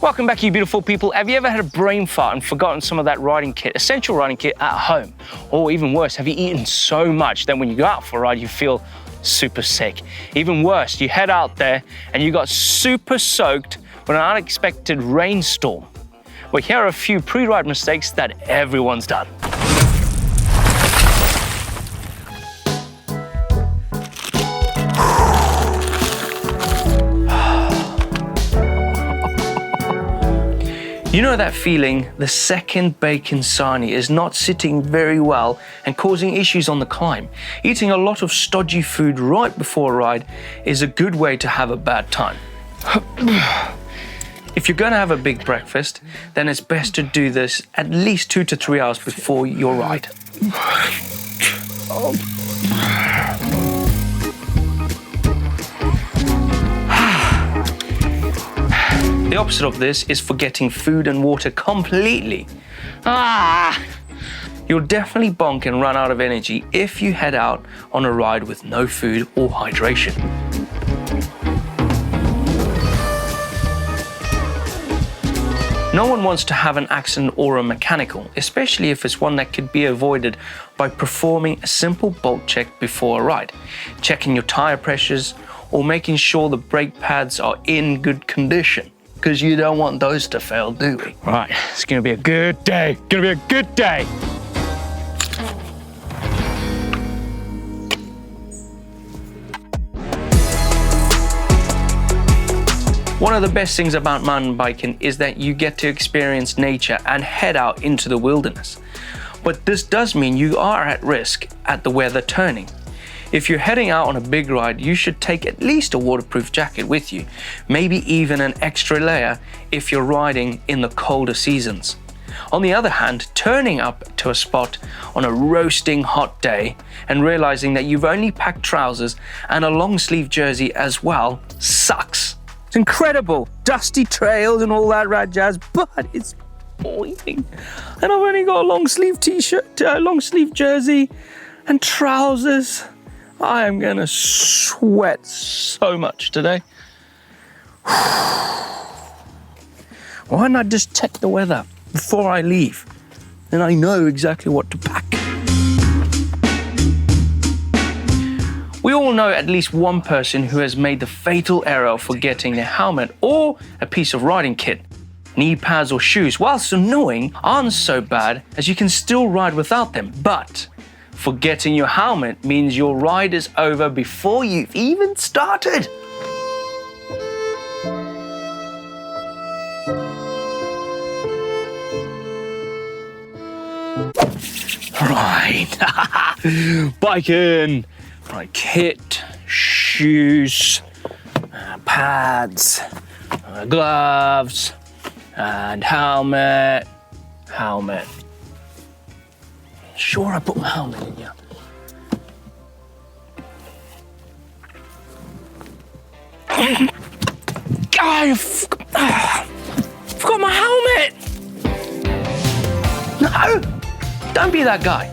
Welcome back, you beautiful people. Have you ever had a brain fart and forgotten some of that riding kit, essential riding kit at home? Or even worse, have you eaten so much that when you go out for a ride, you feel super sick? Even worse, you head out there and you got super soaked with an unexpected rainstorm. Well, here are a few pre-ride mistakes that everyone's done. You know that feeling, the second bacon sarnie is not sitting very well and causing issues on the climb. Eating a lot of stodgy food right before a ride is a good way to have a bad time. If you're going to have a big breakfast, then it's best to do this at least 2 to 3 hours before your ride. The opposite of this is forgetting food and water completely. You'll definitely bonk and run out of energy if you head out on a ride with no food or hydration. No one wants to have an accident or a mechanical, especially if it's one that could be avoided by performing a simple bulk check before a ride, checking your tire pressures, or making sure the brake pads are in good condition. Because you don't want those to fail, do we? Right, it's gonna be a good day. Gonna be a good day. One of the best things about mountain biking is that you get to experience nature and head out into the wilderness. But this does mean you are at risk at the weather turning. If you're heading out on a big ride, you should take at least a waterproof jacket with you, maybe even an extra layer if you're riding in the colder seasons. On the other hand, turning up to a spot on a roasting hot day and realizing that you've only packed trousers and a long sleeve jersey as well sucks. It's incredible, dusty trails and all that rat jazz, but it's boiling. And I've only got a long sleeve t-shirt, long sleeve jersey and trousers. I am gonna sweat so much today. Why not just check the weather before I leave? Then I know exactly what to pack. We all know at least one person who has made the fatal error of forgetting their helmet or a piece of riding kit. Knee pads or shoes, whilst annoying, aren't so bad as you can still ride without them, but forgetting your helmet means your ride is over before you've even started. Right, biking, right, kit, shoes, pads, gloves, and helmet. Sure, I put my helmet in here. I forgot my helmet! No! Don't be that guy.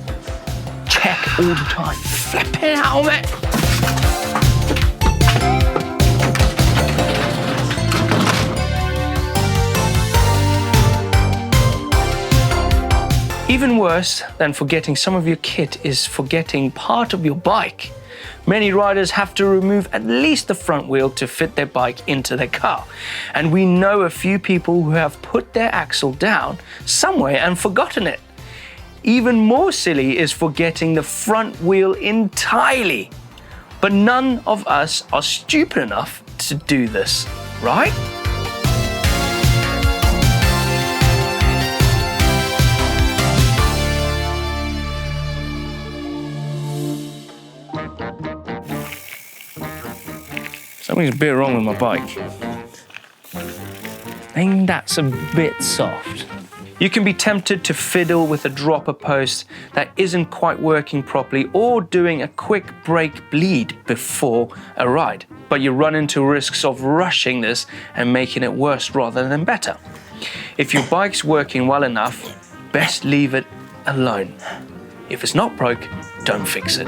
Check all the time. Flipping helmet! Even worse than forgetting some of your kit is forgetting part of your bike. Many riders have to remove at least the front wheel to fit their bike into their car. And we know a few people who have put their axle down somewhere and forgotten it. Even more silly is forgetting the front wheel entirely. But none of us are stupid enough to do this, right? Something's a bit wrong with my bike. I think that's a bit soft. You can be tempted to fiddle with a dropper post that isn't quite working properly or doing a quick brake bleed before a ride. But you run into risks of rushing this and making it worse rather than better. If your bike's working well enough, best leave it alone. If it's not broke, don't fix it.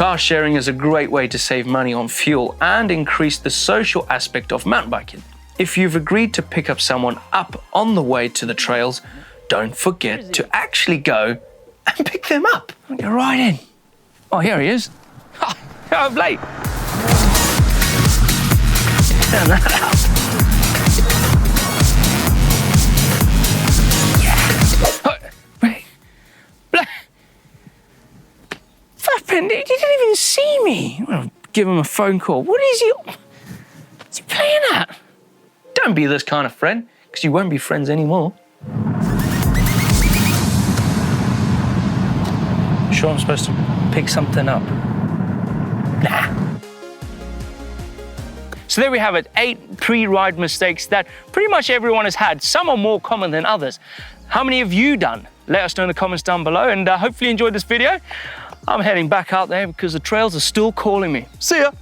Car sharing is a great way to save money on fuel and increase the social aspect of mountain biking. If you've agreed to pick up someone up on the way to the trails, don't forget to actually go and pick them up. Go right in. Oh, here he is. Oh, Blake. Turn that up. Flippin', he didn't even see me. I'm gonna give him a phone call. What's he playing at? Don't be this kind of friend, because you won't be friends anymore. Sure I'm supposed to pick something up? Nah. So there we have it, 8 pre-ride mistakes that pretty much everyone has had. Some are more common than others. How many have you done? Let us know in the comments down below, and hopefully you enjoyed this video. I'm heading back out there because the trails are still calling me. See ya.